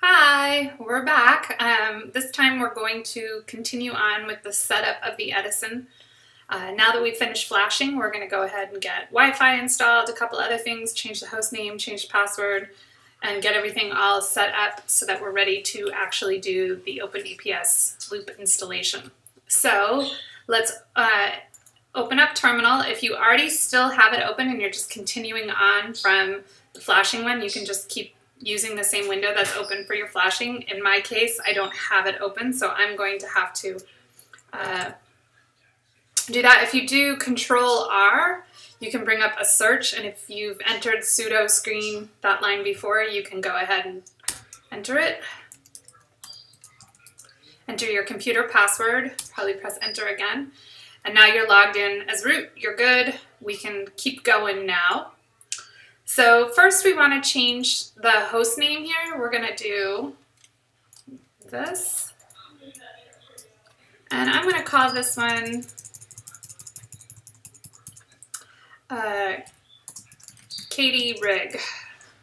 Hi, we're back. This time we're going to continue on with the setup of the Edison. Now that we've finished flashing, we're going to go ahead and get Wi-Fi installed, a couple other things, change the host name, change the password, and get everything all set up so that we're ready to actually do the OpenDPS loop installation. So let's open up Terminal. If you already still have it open and you're just continuing on from the flashing one, you can just keep using the same window that's open for your flashing. In my case, I don't have it open, so I'm going to have to do that. If you do Control R, you can bring up a search, and if you've entered sudo screen that line before, you can go ahead and enter it. Enter your computer password, probably press enter again, and now you're logged in as root. You're good. We can keep going now. So first we want to change the host name here. We're going to do this. And I'm going to call this one Katie Rig.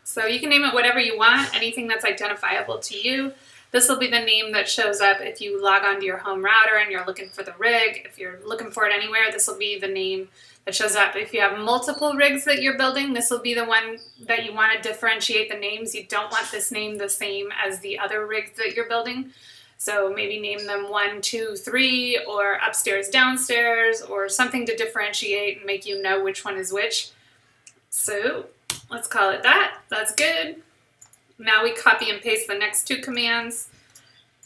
So you can name it whatever you want, anything that's identifiable to you. This will be the name that shows up if you log onto your home router and you're looking for the rig. If you're looking for it anywhere, this will be the name that shows up. If you have multiple rigs that you're building, this will be the one that you want to differentiate the names. You don't want this name the same as the other rigs that you're building. So maybe name them 1, 2, 3, or upstairs, downstairs, or something to differentiate and make you know which one is which. So let's call it that. That's good. Now we copy and paste the next two commands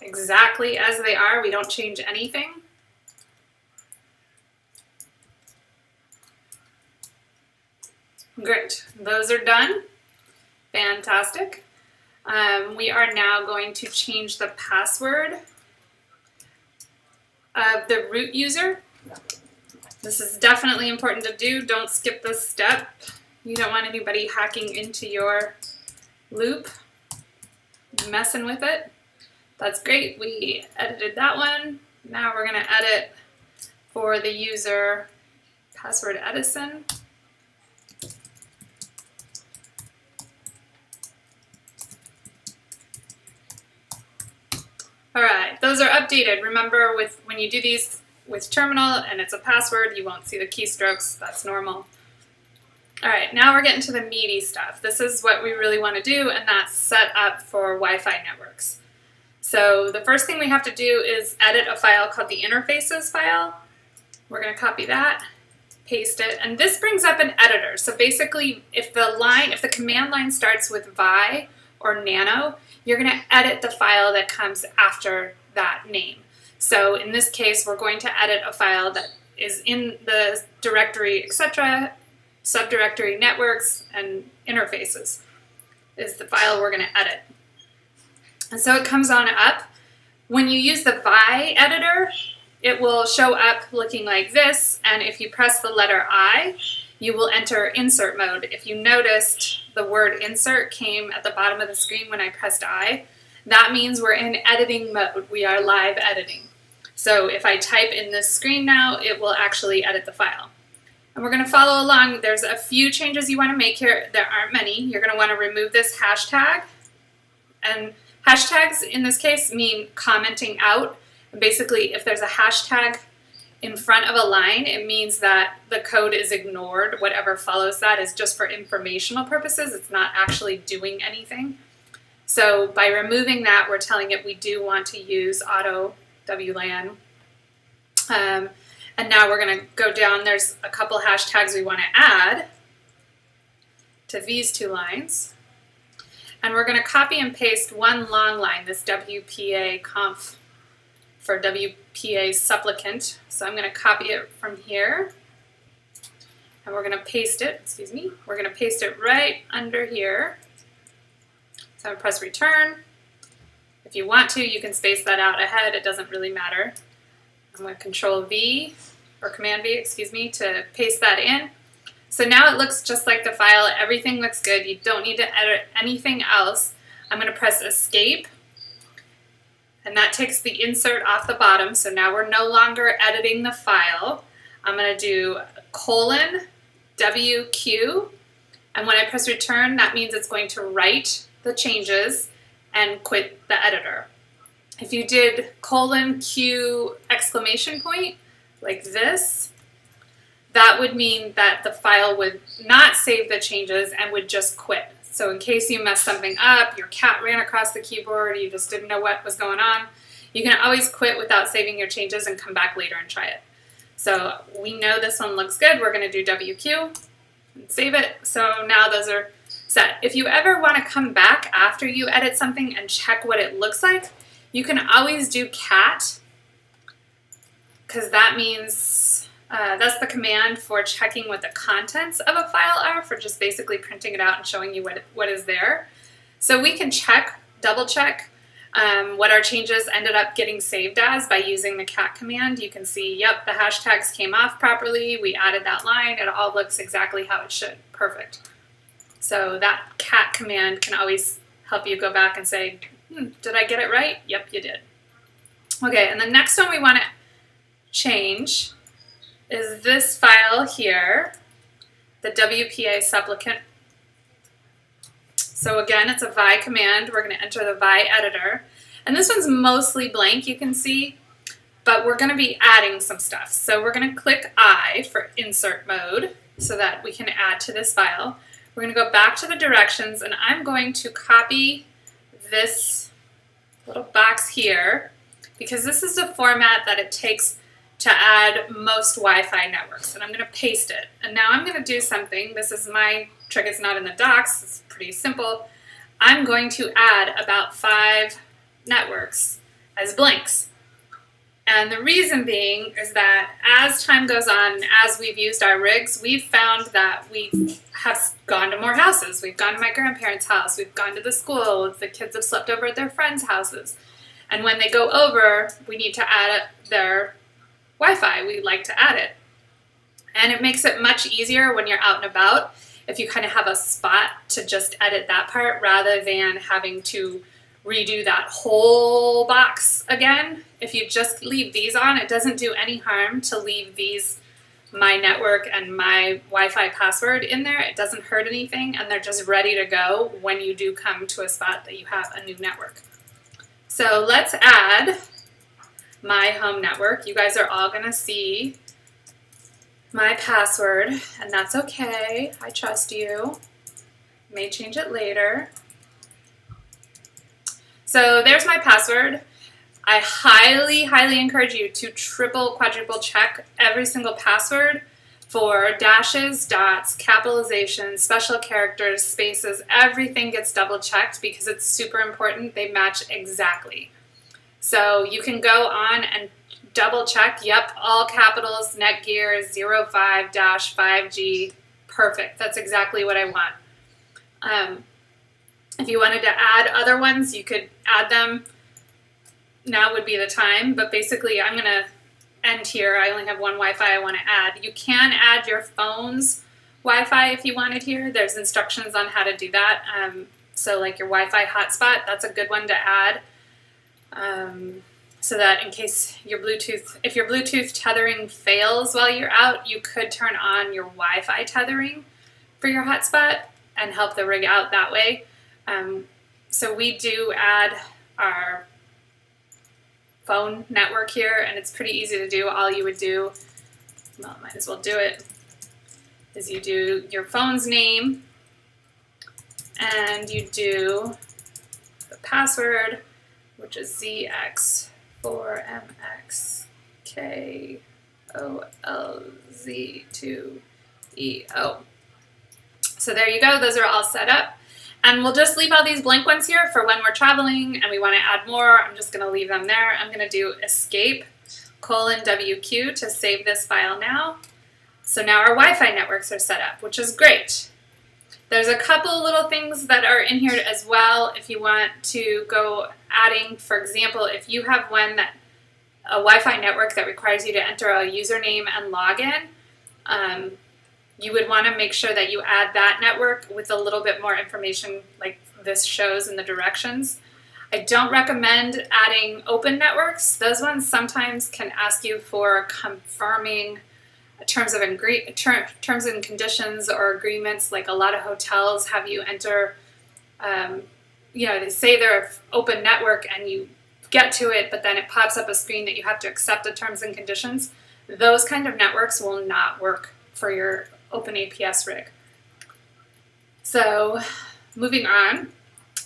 exactly as they are. We don't change anything. Great, those are done. Fantastic. We are now going to change the password of the root user. This is definitely important to do. Don't skip this step. You don't want anybody hacking into your loop, messing with it. That's great. We edited that one. Now we're going to edit for the user password Edison. All right, those are updated. Remember, when you do these with Terminal and it's a password, you won't see the keystrokes. That's normal. All right, now we're getting to the meaty stuff. This is what we really want to do, and that's set up for Wi-Fi networks. So the first thing we have to do is edit a file called the interfaces file. We're going to copy that, paste it, and this brings up an editor. So basically, if the command line starts with vi or nano, you're going to edit the file that comes after that name. So in this case, we're going to edit a file that is in the directory, etc., subdirectory networks and interfaces is the file we're going to edit. And so it comes on up. When you use the vi editor, it will show up looking like this, and if you press the letter I, you will enter insert mode. If you noticed, the word insert came at the bottom of the screen when I pressed I. That means we're in editing mode. We are live editing. So if I type in this screen now, it will actually edit the file. And we're going to follow along. There's a few changes you want to make here. There aren't many. You're going to want to remove this hashtag. And hashtags in this case mean commenting out. And basically, if there's a hashtag in front of a line, it means that the code is ignored. Whatever follows that is just for informational purposes. It's not actually doing anything. So by removing that, we're telling it we do want to use auto WLAN. And now we're going to go down. There's a couple hashtags we want to add to these two lines. And we're going to copy and paste one long line, this WPA conf for WPA supplicant. So I'm going to copy it from here. And we're going to paste it, we're going to paste it right under here. So I'm going to press return. If you want to, you can space that out ahead. It doesn't really matter. I'm going to Control V, or Command V, to paste that in. So now it looks just like the file. Everything looks good. You don't need to edit anything else. I'm going to press Escape, and that takes the insert off the bottom. So now we're no longer editing the file. I'm going to do :WQ, and when I press return, that means it's going to write the changes and quit the editor. If you did :Q exclamation point like this, that would mean that the file would not save the changes and would just quit. So in case you messed something up, your cat ran across the keyboard, you just didn't know what was going on, you can always quit without saving your changes and come back later and try it. So we know this one looks good. We're going to do WQ and save it. So now those are set. If you ever want to come back after you edit something and check what it looks like, you can always do cat, because that means that's the command for checking what the contents of a file are, for just basically printing it out and showing you what is there. So we can check, double check, what our changes ended up getting saved as by using the cat command. You can see, yep, the hashtags came off properly, we added that line, it all looks exactly how it should. Perfect. So that cat command can always help you go back and say, did I get it right? Yep, you did. Okay, and the next one we want to change is this file here, the WPA supplicant. So again, it's a vi command. We're going to enter the vi editor. And this one's mostly blank, you can see, but we're going to be adding some stuff. So we're going to click I for insert mode so that we can add to this file. We're going to go back to the directions, and I'm going to copy this little box here, because this is the format that it takes to add most Wi-Fi networks, and I'm going to paste it. And now I'm going to do something. This is my trick. It's not in the docs. It's pretty simple. I'm going to add about 5 networks as blanks. And the reason being is that as time goes on and as we've used our rigs, we've found that we have gone to more houses. We've gone to my grandparents' house. We've gone to the school. The kids have slept over at their friends' houses. And when they go over, we need to add their Wi-Fi. We like to add it. And it makes it much easier when you're out and about if you kind of have a spot to just edit that part rather than having to redo that whole box again. If you just leave these on, it doesn't do any harm to leave these, my network and my Wi-Fi password in there. It doesn't hurt anything, and they're just ready to go when you do come to a spot that you have a new network. So let's add my home network. You guys are all going to see my password, and that's okay. I trust you. May change it later. So there's my password. I highly, highly encourage you to triple, quadruple check every single password for dashes, dots, capitalizations, special characters, spaces. Everything gets double checked because it's super important. They match exactly. So you can go on and double check. Yep, all capitals, Netgear 05-5G. Perfect. That's exactly what I want. If you wanted to add other ones, you could add them. Now would be the time, but basically I'm going to end here. I only have one Wi-Fi I want to add. You can add your phone's Wi-Fi if you wanted here. There's instructions on how to do that. So like your Wi-Fi hotspot, that's a good one to add. So that in case your Bluetooth, if your Bluetooth tethering fails while you're out, you could turn on your Wi-Fi tethering for your hotspot and help the rig out that way. So we do add our phone network here, and it's pretty easy to do. All you would do, well, might as well do it, is you do your phone's name, and you do the password, which is ZX4MXKOLZ2EO. So there you go. Those are all set up. And we'll just leave all these blank ones here for when we're traveling and we want to add more. I'm just going to leave them there. I'm going to do escape:WQ to save this file now. So now our Wi-Fi networks are set up, which is great. There's a couple little things that are in here as well if you want to go adding. For example, if you have a Wi-Fi network that requires you to enter a username and login, you would want to make sure that you add that network with a little bit more information like this shows in the directions. I don't recommend adding open networks. Those ones sometimes can ask you for confirming terms and conditions or agreements. Like a lot of hotels have you enter they say they're an open network and you get to it, but then it pops up a screen that you have to accept the terms and conditions. Those kind of networks will not work for your OpenAPS rig. So moving on,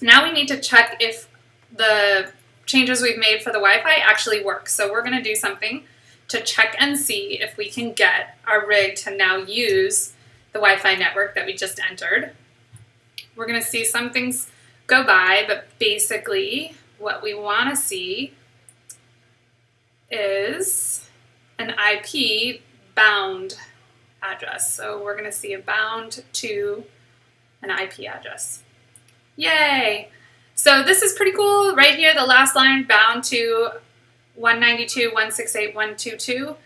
now we need to check if the changes we've made for the Wi-Fi actually work. So we're going to do something to check and see if we can get our rig to now use the Wi-Fi network that we just entered. We're going to see some things go by, but basically what we want to see is an IP bound address. So we're going to see a bound to an IP address. Yay! So this is pretty cool. Right here, the last line, bound to 192.168.122.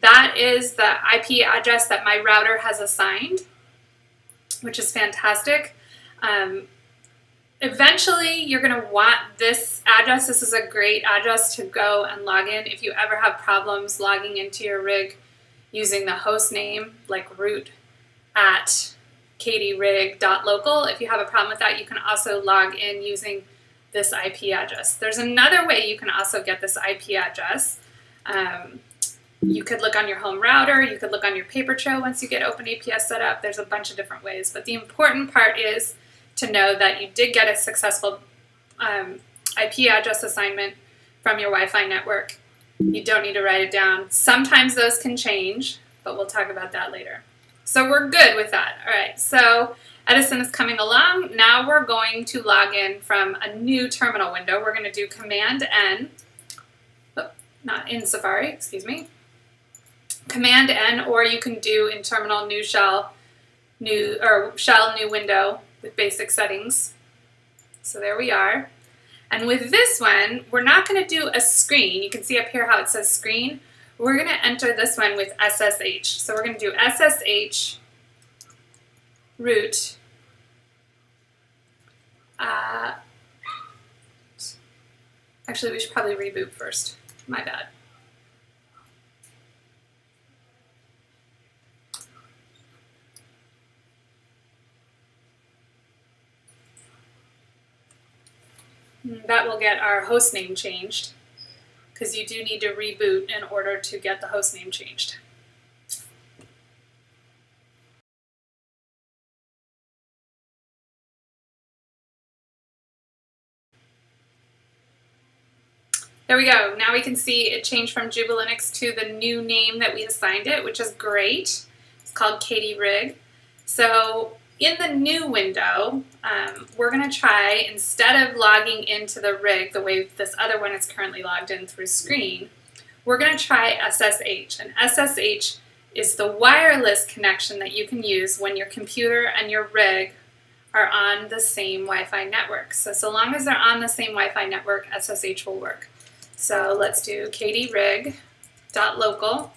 That is the IP address that my router has assigned, which is fantastic. Eventually, you're going to want this address. This is a great address to go and log in if you ever have problems logging into your rig using the host name, like root at katierig.local. If you have a problem with that, you can also log in using this IP address. There's another way you can also get this IP address. You could look on your home router, you could look on your paper trail once you get OpenAPS set up. There's a bunch of different ways, but the important part is to know that you did get a successful IP address assignment from your Wi-Fi network. You don't need to write it down. Sometimes those can change, but we'll talk about that later. So we're good with that. All right, so Edison is coming along. Now we're going to log in from a new terminal window. We're going to do Command-N, not in Safari, excuse me. Command-N, or you can do in terminal new shell, new window with basic settings. So there we are. And with this one, we're not going to do a screen. You can see up here how it says screen. We're going to enter this one with SSH. So we're going to do SSH root actually, we should probably reboot first. My bad. That will get our host name changed, because you do need to reboot in order to get the host name changed. There we go. Now we can see it changed from Jubilinux to the new name that we assigned it, which is great. It's called Katie Rig. So in the new window, we're going to try, instead of logging into the rig the way this other one is currently logged in through screen, we're going to try SSH. And SSH is the wireless connection that you can use when your computer and your rig are on the same Wi-Fi network. So long as they're on the same Wi-Fi network, SSH will work. So let's do katierig.local.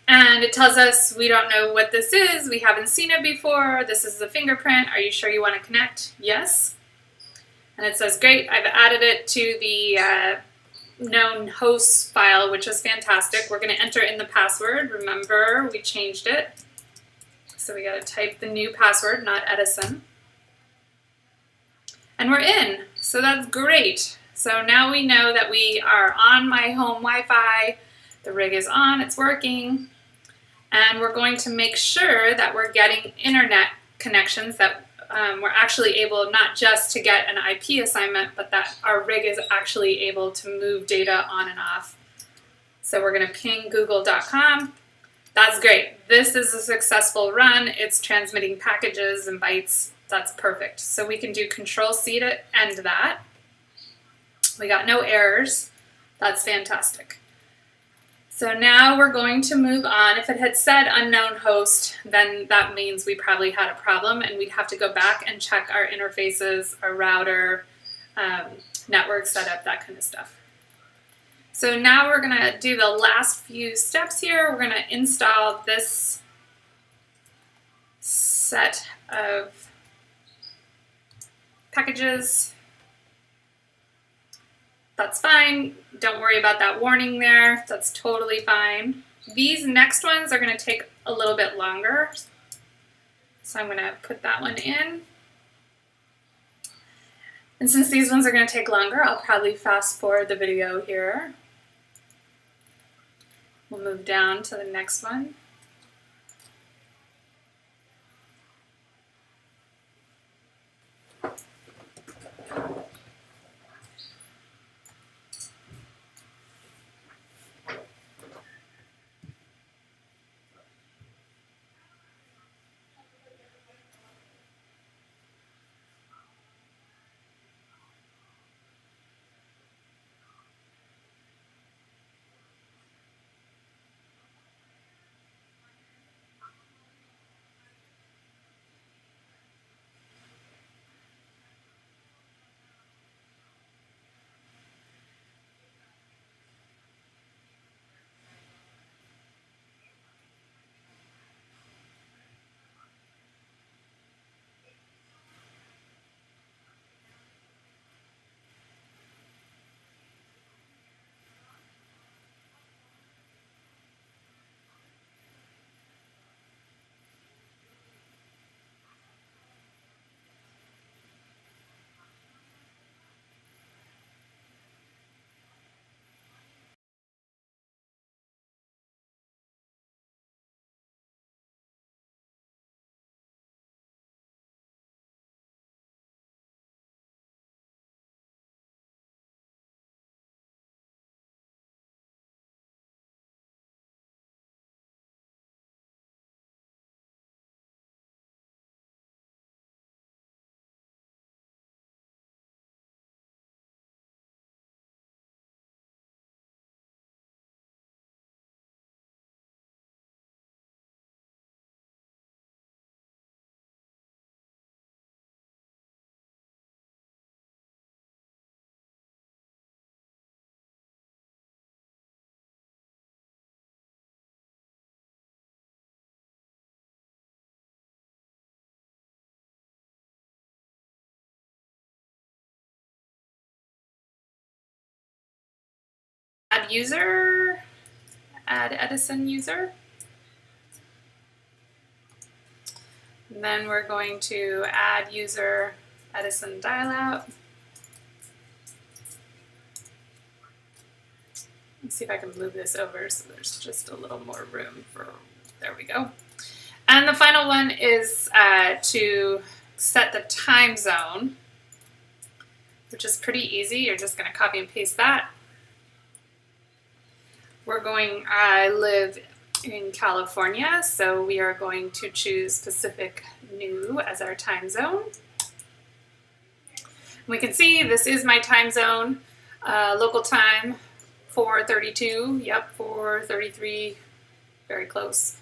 And it tells us we don't know what this is, we haven't seen it before, this is the fingerprint, are you sure you want to connect? Yes. And it says, great, I've added it to the known hosts file, which is fantastic. We're going to enter in the password. Remember, we changed it. So we got to type the new password, not Edison. And we're in, so that's great. So now we know that we are on my home Wi-Fi, the rig is on, it's working. And we're going to make sure that we're getting internet connections, that we're actually able not just to get an IP assignment, but that our rig is actually able to move data on and off. So we're going to ping google.com. That's great. This is a successful run. It's transmitting packages and bytes. That's perfect. So we can do Control-C to end that. We got no errors. That's fantastic. So now we're going to move on. If it had said unknown host, then that means we probably had a problem and we'd have to go back and check our interfaces, our router, network setup, that kind of stuff. So now we're going to do the last few steps here. We're going to install this set of packages. That's fine. Don't worry about that warning there. That's totally fine. These next ones are going to take a little bit longer. So I'm going to put that one in. And since these ones are going to take longer, I'll probably fast forward the video here. We'll move down to the next one. Add user, add Edison user. And then we're going to add user Edison dialout. Let's see if I can move this over so there's just a little more room for, there we go. And the final one is to set the time zone, which is pretty easy. You're just going to copy and paste that. I live in California, so we are going to choose Pacific New as our time zone. We can see this is my time zone, local time 4:32, yep, 4:33, very close.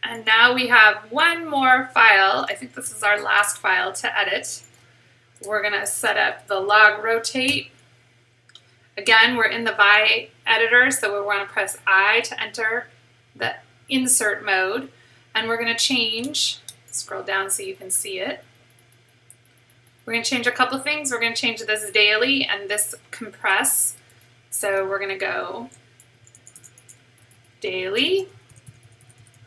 And now we have one more file. I think this is our last file to edit. We're going to set up the log rotate. Again, we're in the VI editor, so we want to press I to enter the insert mode. And we're going to change, scroll down so you can see it. We're going to change a couple things. We're going to change this daily and this compress. So we're going to go daily.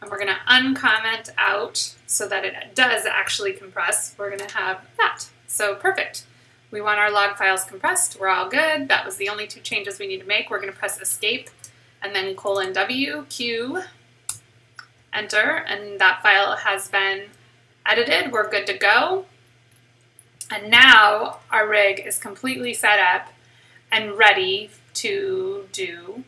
And we're going to uncomment out so that it does actually compress. We're going to have that. So perfect. We want our log files compressed. We're all good. That was the only two changes we need to make. We're going to press escape and then :W, Q, enter, and that file has been edited. We're good to go. And now our rig is completely set up and ready to do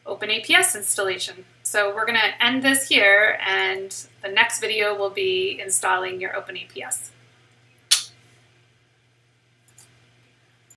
OpenAPS installation. So we're going to end this here, and the next video will be installing your OpenAPS.